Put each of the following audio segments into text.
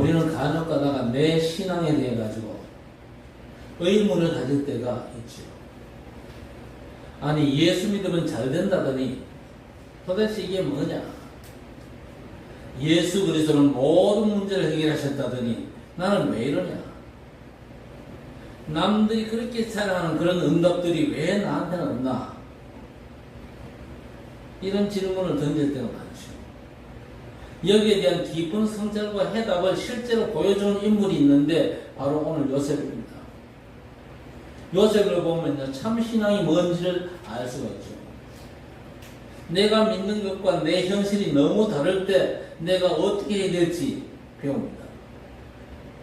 우리는 간혹 가다가 내 신앙에 대해 가지고 의문을 가질 때가 있죠. 아니, 예수 믿으면 잘 된다더니 도대체 이게 뭐냐? 예수 그리스도는 모든 문제를 해결하셨다더니 나는 왜 이러냐? 남들이 그렇게 자랑하는 그런 응답들이 왜 나한테는 없나? 이런 질문을 던질 때가 많죠. 여기에 대한 깊은 성찰과 해답을 실제로 보여주는 인물이 있는데 바로 오늘 요셉입니다. 요셉을 보면요, 참 신앙이 뭔지를 알 수가 있죠. 내가 믿는 것과 내 현실이 너무 다를 때 내가 어떻게 해야 될지 배웁니다.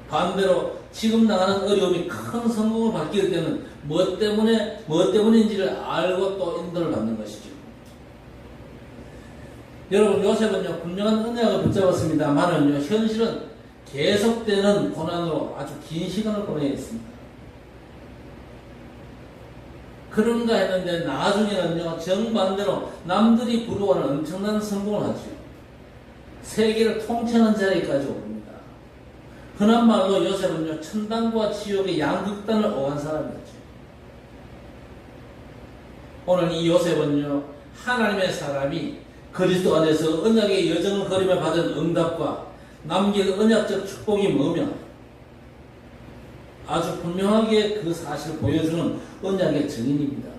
반대로 지금 나가는 어려움이 큰 성공을 받길 때는 뭐 때문인지를 알고 또 인도를 받는 것이죠. 여러분, 요셉은요, 분명한 언약을 붙잡았습니다만은요, 현실은 계속되는 고난으로 아주 긴 시간을 보내야 했습니다. 그런가 했는데 나중에는요, 정반대로 남들이 부러워하는 엄청난 성공을 하죠. 세계를 통치하는 자리까지 옵니다. 흔한 말로 요셉은요, 천당과 지옥의 양극단을 오간 사람이었죠. 오늘 이 요셉은요, 하나님의 사람이 그리스도 안에서 언약의 여정을 걸으며 받은 응답과 남길 언약적 축복이 뭐며 아주 분명하게 그 사실을 보여주는 언약의 증인입니다.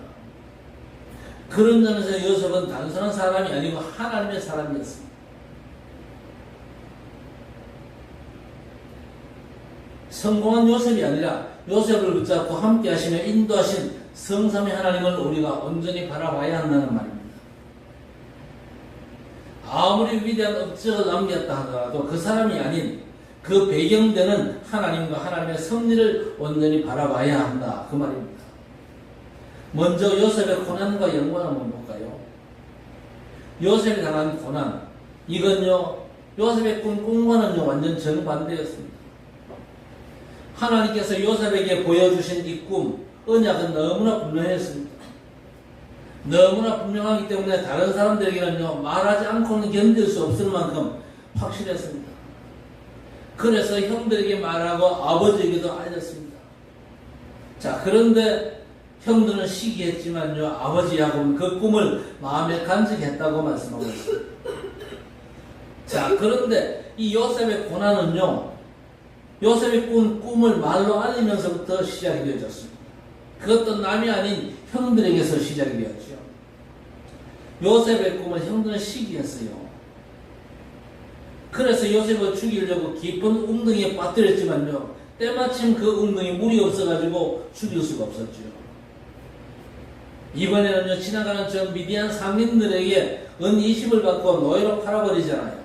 그런 점에서 요셉은 단순한 사람이 아니고 하나님의 사람이었습니다. 성공한 요셉이 아니라 요셉을 붙잡고 함께 하시며 인도하신 성삼위 하나님을 우리가 온전히 바라봐야 한다는 말입니다. 아무리 위대한 업적을 남겼다 하더라도 그 사람이 아닌 그 배경되는 하나님과 하나님의 섭리를 온전히 바라봐야 한다. 그 말입니다. 먼저 요셉의 고난과 연관 한번 볼까요? 요셉이 당한 고난, 이건요, 요셉의 꿈과는요, 완전 정반대였습니다. 하나님께서 요셉에게 보여주신 이 꿈, 언약은 너무나 분명했습니다. 너무나 분명하기 때문에 다른 사람들에게는요, 말하지 않고는 견딜 수 없을 만큼 확실했습니다. 그래서 형들에게 말하고 아버지에게도 알렸습니다. 자, 그런데 형들은 시기했지만요, 아버지 야곱은 그 꿈을 마음에 간직했다고 말씀하고 있습니다. 자, 그런데 이 요셉의 고난은요, 요셉의 꿈을 말로 알리면서부터 시작이 되어졌습니다. 그것도 남이 아닌 형들에게서 시작이 되었죠. 요셉의 꿈을 형들은 시기했어요. 그래서 요셉을 죽이려고 깊은 웅덩이에 빠뜨렸지만요, 때마침 그 웅덩이에 물이 없어가지고 죽일 수가 없었죠. 이번에는요, 지나가는 저 미디안 상인들에게 은 20을 받고 노예로 팔아버리잖아요.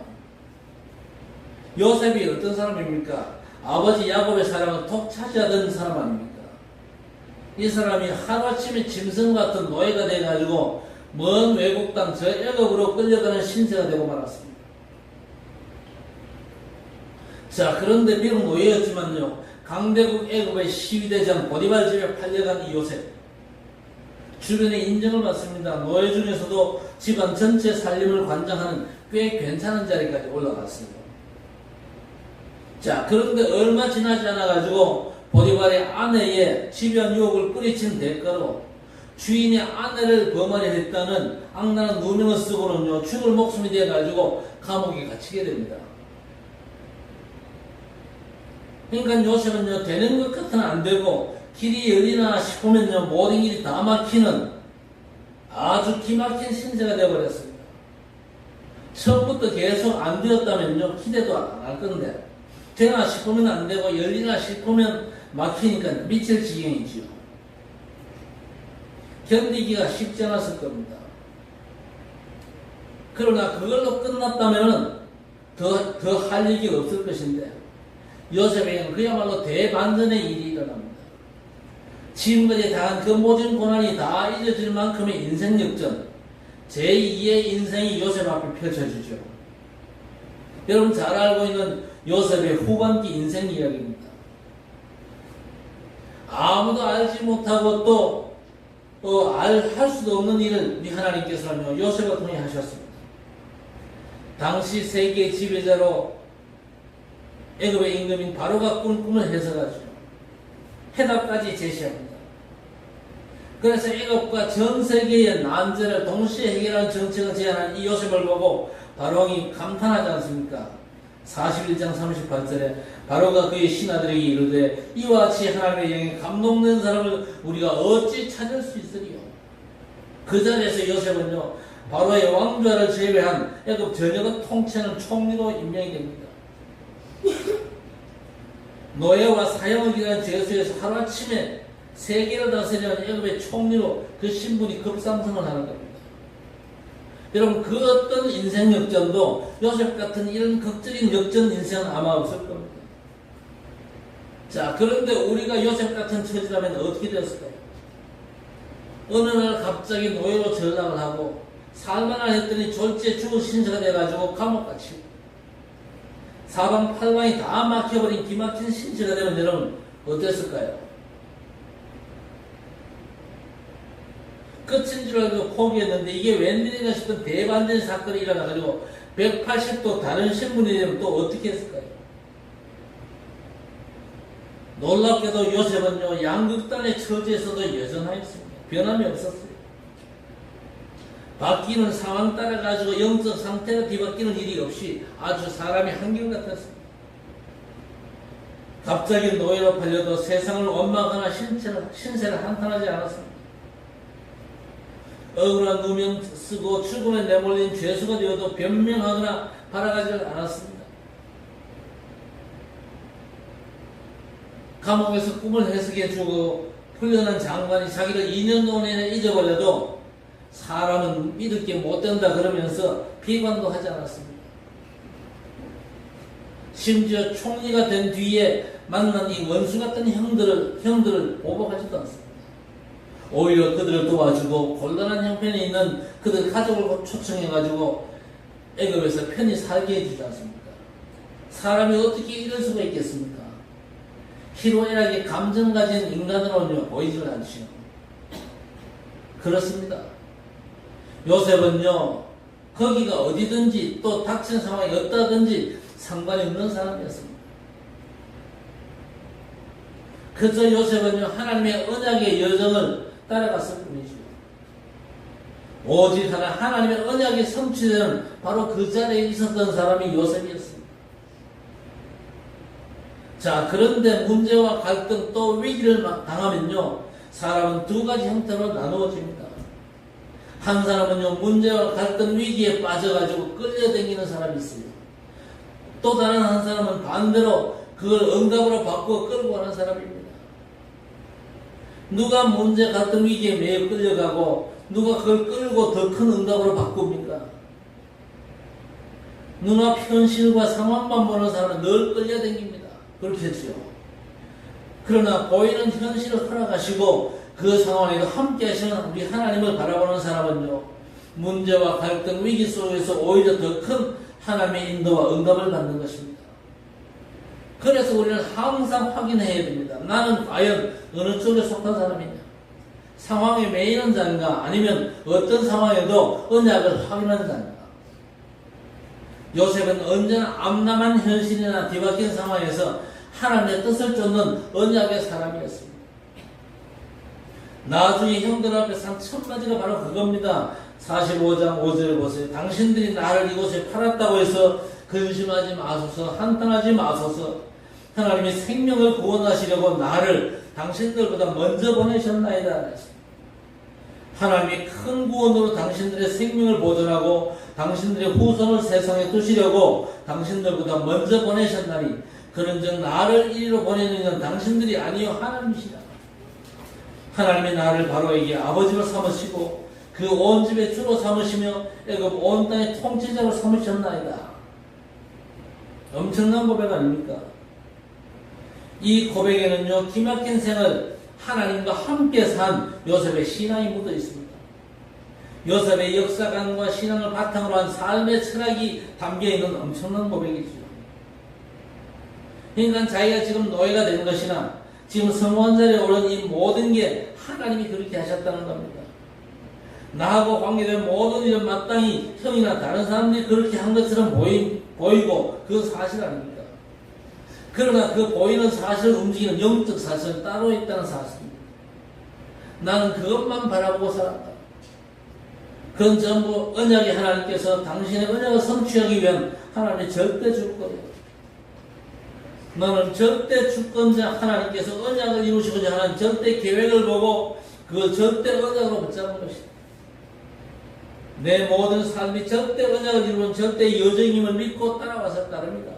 요셉이 어떤 사람입니까? 아버지 야곱의 사랑을 톡 차지하던 사람 아닙니까? 이 사람이 하루아침에 짐승 같은 노예가 돼가지고 먼 외국 땅 저 애굽으로 끌려가는 신세가 되고 말았습니다. 자, 그런데 비록 노예였지만요, 강대국 애굽의 시위대장 보디발 집에 팔려간 이 요셉, 주변의 인정을 받습니다. 노예 중에서도 집안 전체 살림을 관장하는 꽤 괜찮은 자리까지 올라갔습니다. 자, 그런데 얼마 지나지 않아가지고 보디발의 아내의 집요한 유혹을 뿌리친 대가로 주인의 아내를 범하려 했다는 악랄한 누명을 쓰고는요, 죽을 목숨이 되어가지고 감옥에 갇히게 됩니다. 그러니까 요셉은요, 되는 것 같으면 안 되고 길이 열리나 싶으면요, 모든 길이 다 막히는 아주 기막힌 신세가 되어버렸습니다. 처음부터 계속 안 되었다면요, 기대도 안 할 건데 되나 싶으면 안 되고 열리나 싶으면 막히니까 미칠 지경이지요. 견디기가 쉽지 않았을 겁니다. 그러나 그걸로 끝났다면 더 할 얘기가 없을 것인데 요셉에게는 그야말로 대반전의 일이 일어납니다. 지금까지 당한 그 모든 고난이 다 잊어질 만큼의 인생 역전, 제2의 인생이 요셉 앞에 펼쳐지죠. 여러분 잘 알고 있는 요셉의 후반기 인생 이야기입니다. 아무도 알지 못하고 또 할 수도 없는 일을 우리 하나님께서는요, 요셉을 통해 하셨습니다. 당시 세계의 지배자로 애굽의 임금인 바로가 꾼 꿈을 해석하죠. 해답까지 제시합니다. 그래서 애굽과 전 세계의 난제를 동시에 해결하는 정책을 제안한 이 요셉을 보고 바로왕이 감탄하지 않습니까? 41장 38절에 바로가 그의 신하들에게 이르되 이와 같이 하나님의 영에 감동된 사람을 우리가 어찌 찾을 수 있으리요? 그 자리에서 요셉은요 바로의 왕좌를 제외한 애굽 전역을 통치하는 총리로 임명이 됩니다. 노예와 사형을 기한 죄수에서 하루아침에 세계를 다스리는 애굽의 총리로 그 신분이 급상승을 하는 겁니다. 여러분 그 어떤 인생 역전도 요셉 같은 이런 극적인 역전 인생은 아마 없을 겁니다. 자, 그런데 우리가 요셉 같은 처지라면 어떻게 되었을까요? 어느 날 갑자기 노예로 전락을 하고 살만을 했더니 졸지에 죽을 신세가 돼가지고 감옥 갇히고 사방팔방이 다 막혀버린 기막힌 신세가 되면 여러분 어땠을까요? 끝인 줄 알고 포기했는데 이게 웬일인가 싶은 대반전 사건이 일어나가지고 180도 다른 신분이 되면 또 어떻게 했을까요? 놀랍게도 요셉은요 양극단의 처지에서도 여전하였습니다. 변함이 없었어요. 바뀌는 상황 따라 가지고 영적 상태가 뒤바뀌는 일이 없이 아주 사람이 한결같았습니다. 갑자기 노예로 팔려도 세상을 원망하거나 신세를 한탄하지 않았습니다. 억울한 누명 쓰고 죽음에 내몰린 죄수가 되어도 변명하거나 바라가지 않았습니다. 감옥에서 꿈을 해석해주고 풀려난 장관이 자기를 2년 동안에 잊어버려도 사람은 믿을 게 못된다 그러면서 비관도 하지 않았습니다. 심지어 총리가 된 뒤에 만난 이 원수 같은 형들을 보복하지도 않습니다. 오히려 그들을 도와주고 곤란한 형편에 있는 그들 가족을 초청해가지고 애굽에서 편히 살게 해주지 않습니까? 사람이 어떻게 이럴 수가 있겠습니까? 희로애락의 감정 가진 인간으로는 보이질 않지요. 그렇습니다. 요셉은요 거기가 어디든지 또 닥친 상황이 어떠든지 상관이 없는 사람이었습니다. 그저 요셉은요 하나님의 언약의 여정을 따라갔을 뿐이죠. 오직 하나님의 언약이 성취되는 바로 그 자리에 있었던 사람이 요셉이었습니다. 자, 그런데 문제와 갈등 또 위기를 당하면요 사람은 두 가지 형태로 나누어집니다. 한 사람은요 문제와 갈등 위기에 빠져가지고 끌려다니는 사람이 있어요. 또 다른 한 사람은 반대로 그걸 응답으로 바꾸어 끌고 가는 사람입니다. 누가 문제 갈등 위기에 매여 끌려가고 누가 그걸 끌고 더 큰 응답으로 바꿉니까? 눈앞 현실과 상황만 보는 사람은 늘 끌려다닙니다. 그렇겠죠. 그러나 보이는 현실을 허락하시고 그 상황에도 함께 하시는 우리 하나님을 바라보는 사람은요 문제와 갈등 위기 속에서 오히려 더 큰 하나님의 인도와 응답을 받는 것입니다. 그래서 우리는 항상 확인해야 됩니다. 나는 과연 어느 쪽에 속한 사람이냐? 상황에 매이는 자인가? 아니면 어떤 상황에도 언약을 확인하는 자인가? 요셉은 언제나 암담한 현실이나 뒤바뀐 상황에서 하나님의 뜻을 쫓는 언약의 사람이었습니다. 나중에 형들 앞에서 한 첫 가지가 바로 그겁니다. 45장 5절을 보세요. 당신들이 나를 이곳에 팔았다고 해서 근심하지 마소서, 한탄하지 마소서. 하나님이 생명을 구원하시려고 나를 당신들보다 먼저 보내셨나이다. 하나님이 큰 구원으로 당신들의 생명을 보존하고 당신들의 후손을 세상에 두시려고 당신들보다 먼저 보내셨나니 그런즉 나를 이리로 보내는 이는 당신들이 아니요 하나님이시라. 하나님이 나를 바로에게 아버지로 삼으시고 그 온 집의 주로 삼으시며 애굽 온 땅의 통치자로 삼으셨나이다. 엄청난 고백 아닙니까? 이 고백에는요 기막힌 생을 하나님과 함께 산 요셉의 신앙이 묻어 있습니다. 요셉의 역사관과 신앙을 바탕으로 한 삶의 철학이 담겨있는 엄청난 고백이죠. 그러니까 자기가 지금 노예가 된 것이나 지금 성원 자리에 오른 이 모든 게 하나님이 그렇게 하셨다는 겁니다. 나하고 관계된 모든 일은 마땅히 형이나 다른 사람들이 그렇게 한 것처럼 보이고 그건 사실 아닙니까? 그러나 그 보이는 사실을 움직이는 영적 사실은 따로 있다는 사실입니다. 나는 그것만 바라보고 살았다. 그건 전부 언약의 하나님께서 당신의 언약을 성취하기 위한 하나님의 절대 주권이다. 너는 절대 주권자 하나님께서 언약을 이루시고자 하는 절대 계획을 보고 그 절대 언약으로 붙잡은 것이다. 내 모든 삶이 절대 언약을 이루는 절대 여정임을 믿고 따라와서 따릅니다.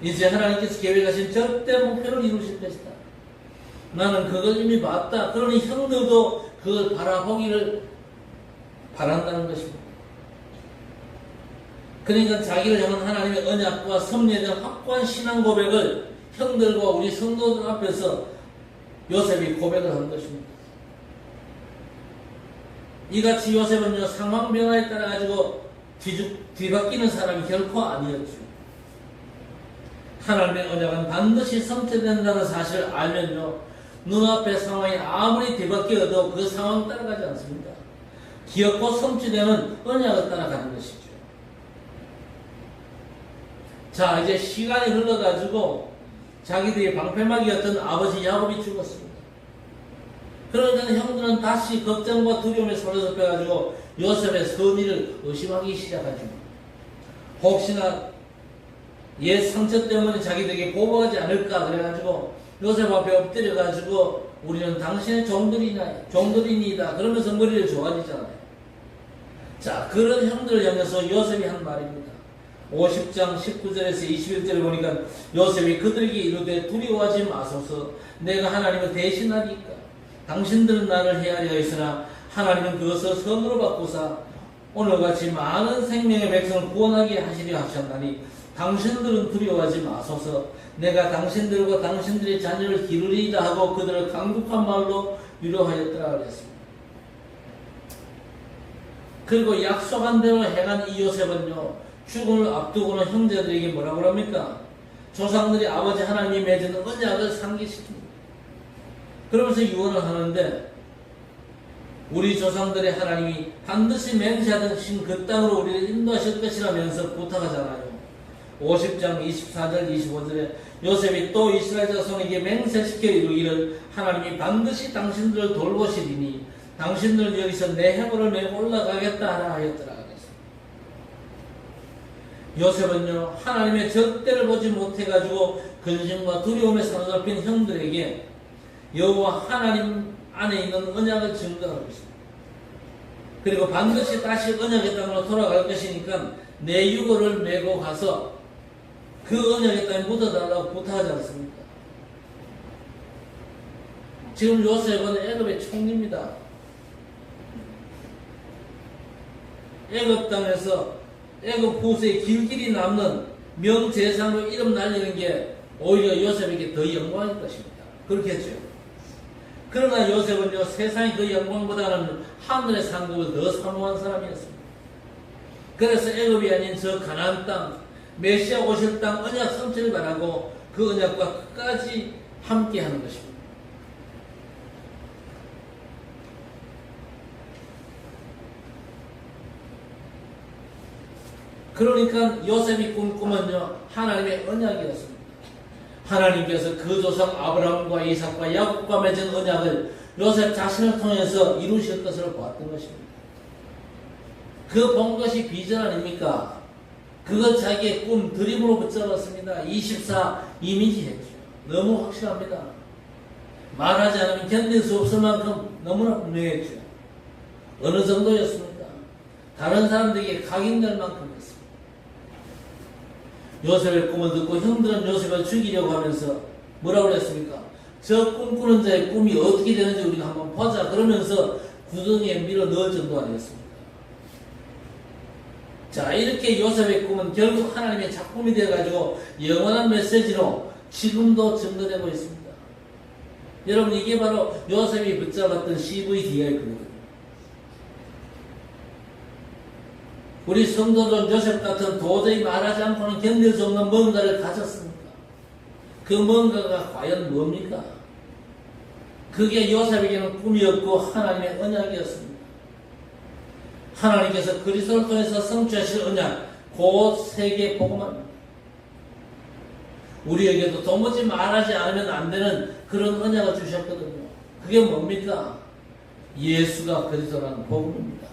이제 하나님께서 계획하신 절대 목표를 이루실 것이다. 나는 그걸 이미 봤다. 그러니 형들도 그걸 바라보기를 바란다는 것입니다. 그러니까 자기를 향한 하나님의 언약과 섭리에 대한 확고한 신앙 고백을 형들과 우리 성도들 앞에서 요셉이 고백을 한 것입니다. 이같이 요셉은요, 상황 변화에 따라 가지고 뒤바뀌는 사람이 결코 아니었죠. 하나님의 언약은 반드시 성취된다는 사실을 알면요, 눈앞의 상황이 아무리 뒤바뀌어도 그 상황 따라가지 않습니다. 기어코 성취되는 언약을 따라가는 것이죠. 자, 이제 시간이 흘러가지고 자기들이 방패막이었던 아버지 야곱이 죽었습니다. 그러니까 형들은 다시 걱정과 두려움에 사로잡혀가지고 요셉의 선의를 의심하기 시작하죠. 혹시나 옛 상처 때문에 자기들에게 보복하지 않을까 그래가지고 요셉 앞에 엎드려가지고 우리는 당신의 종들이니다 그러면서 머리를 조아리잖아요. 자, 그런 형들을 향해서 요셉이 한 말입니다. 50장 19절에서 21절에 보니까 요셉이 그들에게 이르되 두려워하지 마소서, 내가 하나님을 대신하리까. 당신들은 나를 헤아려 했으나 하나님은 그것을 선으로 바꾸사 오늘같이 많은 생명의 백성을 구원하게 하시려 하셨나니 당신들은 두려워하지 마소서, 내가 당신들과 당신들의 자녀를 기르리이다 하고 그들을 강국한 말로 위로하였더라 그랬습니다. 그리고 약속한 대로 행한 이 요셉은요, 죽음을 앞두고는 형제들에게 뭐라고 합니까? 조상들이 아버지 하나님이 맺은 언약을 상기시킵니다. 그러면서 유언을 하는데, 우리 조상들의 하나님이 반드시 맹세하신 그 땅으로 우리를 인도하실 것이라면서 부탁하잖아요. 50장 24절 25절에 요셉이 또 이스라엘 자손에게 맹세시켜 이루기를 하나님이 반드시 당신들을 돌보시리니 당신들 여기서 내 해골을 메고 올라가겠다 하라 하였더라. 요셉은요, 하나님의 절대를 보지 못해가지고 근심과 두려움에 사로잡힌 형들에게 여호와 하나님 안에 있는 언약을 증거하고 있습니다. 그리고 반드시 다시 언약의 땅으로 돌아갈 것이니까 내 유고를 메고 가서 그 언약의 땅에 묻어달라고 부탁하지 않습니까? 지금 요셉은 애굽의 총리입니다. 애굽 땅에서 애굽 후세에 길길이 남는 명재상으로 이름 날리는 게 오히려 요셉에게 더 영광일 것입니다. 그렇겠죠. 그러나 요셉은요, 세상의 그 영광보다는 하늘의 상급을 더 사모한 사람이었습니다. 그래서 애굽이 아닌 저 가나안 땅, 메시아 오실 땅 언약 성취를 바라고 그 언약과 끝까지 함께하는 것입니다. 그러니까 요셉이 꿈꾸면요, 하나님의 언약이었습니다. 하나님께서 그 조상 아브라함과 이삭과 야곱과 맺은 언약을 요셉 자신을 통해서 이루실 것을 보았던 것입니다. 그 본 것이 비전 아닙니까? 그걸 자기의 꿈 드림으로 붙잡았습니다. 24 이미지 했죠. 너무 확실합니다. 말하지 않으면 견딜 수 없을 만큼 너무나 분명했죠. 어느 정도였습니까? 다른 사람들에게 각인될 만큼 했습니다. 요셉의 꿈을 듣고 형들은 요셉을 죽이려고 하면서 뭐라고 그랬습니까? 저 꿈꾸는 자의 꿈이 어떻게 되는지 우리가 한번 보자 그러면서 구덩이에 밀어 넣을 정도 아니었습니까? 자, 이렇게 요셉의 꿈은 결국 하나님의 작품이 되어가지고 영원한 메시지로 지금도 증거되고 있습니다. 여러분, 이게 바로 요셉이 붙잡았던 CVDI거든요. 우리 성도들은 요셉 같은 도저히 말하지 않고는 견딜 수 없는 뭔가를 가졌습니다. 그 뭔가가 과연 뭡니까? 그게 요셉에게는 꿈이었고 하나님의 언약이었습니다. 하나님께서 그리스도를 통해서 성취하실 언약, 곧 세계 복음입니다. 우리에게도 도무지 말하지 않으면 안 되는 그런 언약을 주셨거든요. 그게 뭡니까? 예수가 그리스도라는 복음입니다.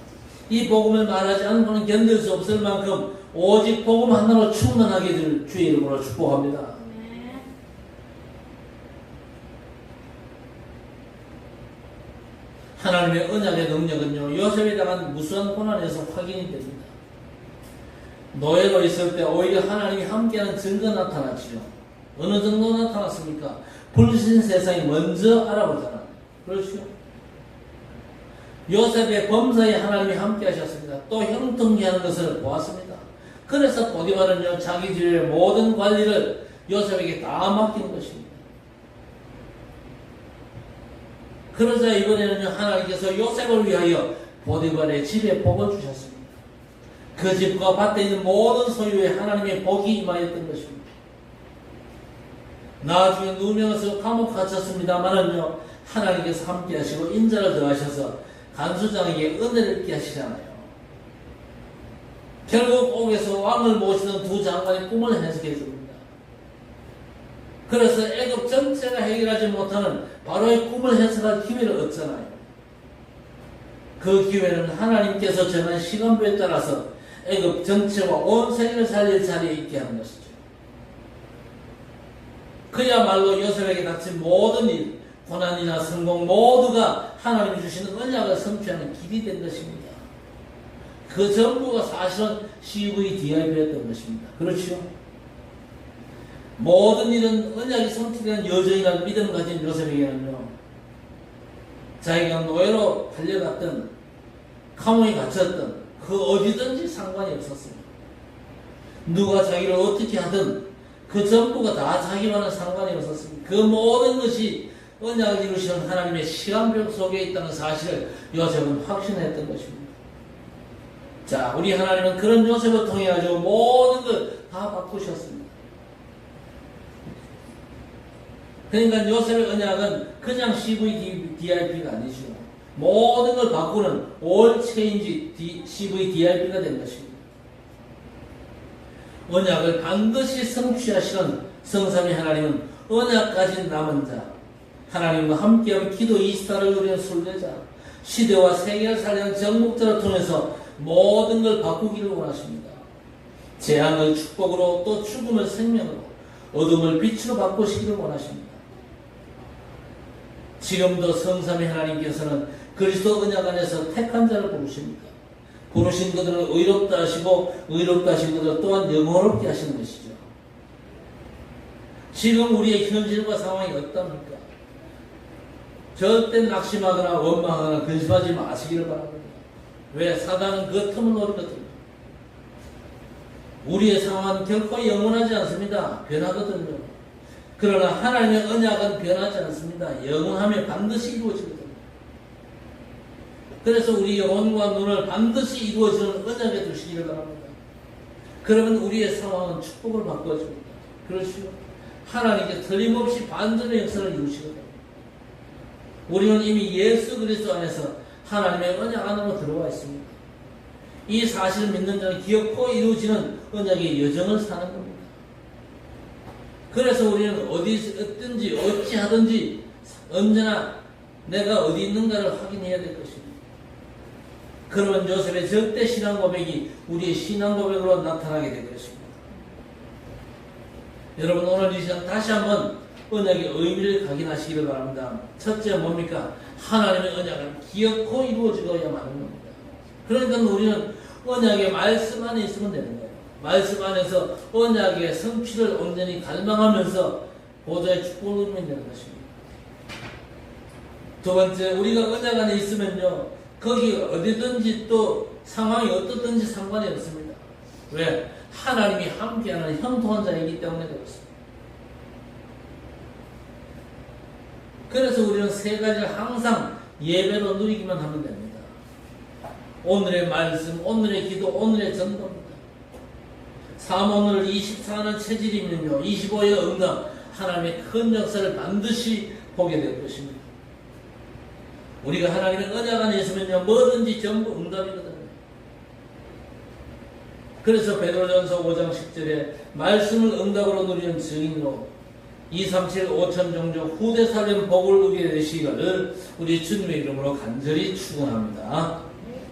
이 복음을 말하지 않고는 견딜 수 없을 만큼 오직 복음 하나로 충만하게 될 주의 이름으로 축복합니다. 하나님의 언약의 능력은요, 요셉에 당한 무수한 고난에서 확인이 됩니다. 노예로 있을 때 오히려 하나님이 함께하는 증거 나타났지요. 어느 정도 나타났습니까? 불신 세상이 먼저 알아보잖아요. 그렇죠? 요셉의 범사에 하나님이 함께 하셨습니다. 또 형통케 하는 것을 보았습니다. 그래서 보디발은요, 자기 집의 모든 관리를 요셉에게 다 맡기는 것입니다. 그러자 이번에는요, 하나님께서 요셉을 위하여 보디발의 집에 복을 주셨습니다. 그 집과 밭에 있는 모든 소유에 하나님의 복이 임하였던 것입니다. 나중에 누명에서 감옥 갇혔습니다만은요, 하나님께서 함께 하시고 인자를 더하셔서 간수장에게 은혜를 있게 하시잖아요. 결국 옥에서 왕을 모시던 두 장관의 꿈을 해석해 줍니다. 그래서 애굽 전체가 해결하지 못하는 바로의 꿈을 해석할 기회를 얻잖아요. 그 기회는 하나님께서 정한 시간표에 따라서 애굽 전체와 온 세계를 살릴 자리에 있게 하는 것이죠. 그야말로 요셉에게 닥친 모든 일, 고난이나 성공 모두가 하나님이 주시는 언약을 성취하는 길이 된 것입니다. 그 전부가 사실은 CVDIP였던 것입니다. 그렇죠? 모든 일은 언약이 성취되는 여정이라는 믿음을 가진 요셉에게는요, 자기가 노예로 팔려갔던, 감옥에 갇혔던 그 어디든지 상관이 없었습니다. 누가 자기를 어떻게 하든 그 전부가 다 자기와는 상관이 없었습니다. 그 모든 것이 언약을 이루시는 하나님의 시간표 속에 있다는 사실을 요셉은 확신했던 것입니다. 자, 우리 하나님은 그런 요셉을 통해 가지고 모든 걸 다 바꾸셨습니다. 그러니까 요셉의 언약은 그냥 CVDIP가 아니죠. 모든 걸 바꾸는 All Change CVDIP가 된 것입니다. 언약을 반드시 성취하시는 성삼위 하나님은 언약 가진 남은 자, 하나님과 함께하는 기도 24를 누리는 순례자, 시대와 세계를 살리는 정복자를 통해서 모든 걸 바꾸기를 원하십니다. 재앙을 축복으로 또 죽음을 생명으로, 어둠을 빛으로 바꾸시기를 원하십니다. 지금도 성삼위 하나님께서는 그리스도 언약 안에서 택한 자를 부르십니다. 부르신 그들을 의롭다 하시고 의롭다 하신 그들 또한 영원롭게 하시는 것이죠. 지금 우리의 현실과 상황이 어떻습니까? 절대 낙심하거나 원망하거나 근심하지 마시기를 바랍니다. 왜? 사단은 그 틈을 노리거든요. 우리의 상황은 결코 영원하지 않습니다. 변하거든요. 그러나 하나님의 언약은 변하지 않습니다. 영원하면 반드시 이루어지거든요. 그래서 우리 영혼과 눈을 반드시 이루어지는 언약에 두시기를 바랍니다. 그러면 우리의 상황은 축복을 바꿔줍니다. 그렇죠? 하나님께 틀림없이 반전의 역사를 이루시거든요. 우리는 이미 예수 그리스도 안에서 하나님의 언약 안으로 들어와 있습니다. 이 사실을 믿는 자는 기어코 이루어지는 언약의 여정을 사는 겁니다. 그래서 우리는 어디든지 어찌하든지 언제나 내가 어디 있는가를 확인해야 될 것입니다. 그러면 요셉의 절대 신앙 고백이 우리의 신앙 고백으로 나타나게 될 것입니다. 여러분, 오늘 이 시간 다시 한번 언약의 의미를 각인하시기를 바랍니다. 첫째 뭡니까? 하나님의 언약은 기어코 이루어지고야만 하는 겁니다. 그러니까 우리는 언약의 말씀 안에 있으면 되는 거예요. 말씀 안에서 언약의 성취를 온전히 갈망하면서 보좌의 축복을 누리면 되는 것입니다. 두 번째, 우리가 언약 안에 있으면요, 거기 어디든지 또 상황이 어떻든지 상관이 없습니다. 왜? 하나님이 함께하는 형통한 자이기 때문에 그렇습니다. 그래서 우리는 세 가지를 항상 예배로 누리기만 하면 됩니다. 오늘의 말씀, 오늘의 기도, 오늘의 전도입니다. 오늘 24는 체질이면요, 25의 응답, 하나님의 큰 역사를 반드시 보게 될 것입니다. 우리가 하나님의 언약 안에 있으면요, 뭐든지 전부 응답이거든요. 그래서 베드로전서 5장 10절에 말씀을 응답으로 누리는 증인으로 237 5천 종족 후대 살림 복을 누리게 되시기를 우리 주님의 이름으로 간절히 축원합니다.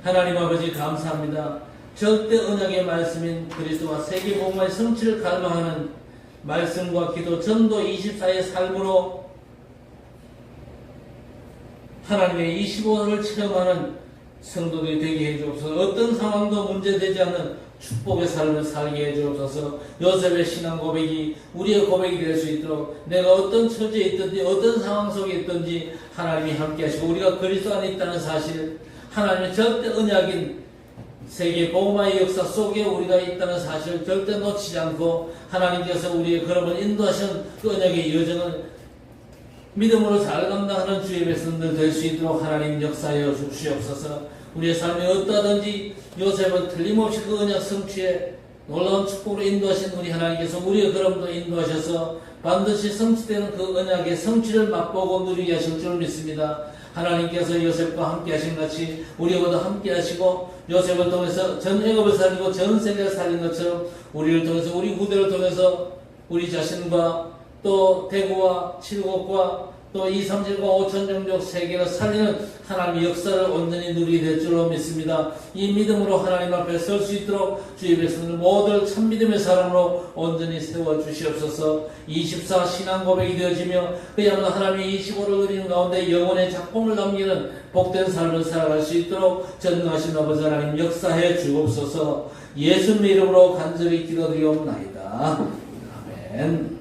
하나님 아버지 감사합니다. 절대 언약의 말씀인 그리스도와 세계 복음의 성취를 갈망하는 말씀과 기도 전도 24의 삶으로 하나님의 25년을 체험하는 성도들이 되게 해주옵소서. 어떤 상황도 문제되지 않는 축복의 삶을 살게 해주옵소서. 요셉의 신앙 고백이 우리의 고백이 될 수 있도록 내가 어떤 처지에 있든지 어떤 상황 속에 있든지 하나님이 함께 하시고 우리가 그리스도 안에 있다는 사실, 하나님의 절대 언약인 세계 복음화의 역사 속에 우리가 있다는 사실을 절대 놓치지 않고 하나님께서 우리의 걸음을 인도하신 그 언약의 여정을 믿음으로 잘 감당하는 주의 백성들 될 수 있도록 하나님 역사하여 주시옵소서. 우리의 삶이 어떠하든지 요셉은 틀림없이 그 언약 성취에 놀라운 축복으로 인도하신 우리 하나님께서 우리의 걸음도 인도하셔서 반드시 성취되는 그 언약의 성취를 맛보고 누리게 하실 줄 믿습니다. 하나님께서 요셉과 함께 하신 같이 우리와도 함께 하시고 요셉을 통해서 전 애굽을 살리고 전 세계를 살린 것처럼 우리를 통해서 우리 후대를 통해서 우리 자신과 또 대구와 칠곡과 또 237과 5천 종족 세계를 살리는 하나님의 역사를 온전히 누리게 될 줄로 믿습니다. 이 믿음으로 하나님 앞에 설 수 있도록 주의 백성들 모두 참믿음의 사람으로 온전히 세워주시옵소서. 24 신앙 고백이 되어지며 그야말로 하나님의 25를 누리는 가운데 영혼의 작품을 남기는 복된 삶을 살아갈 수 있도록 전능하신 아버지 하나님 역사해 주옵소서. 예수님의 이름으로 간절히 기도드리옵나이다. 아멘.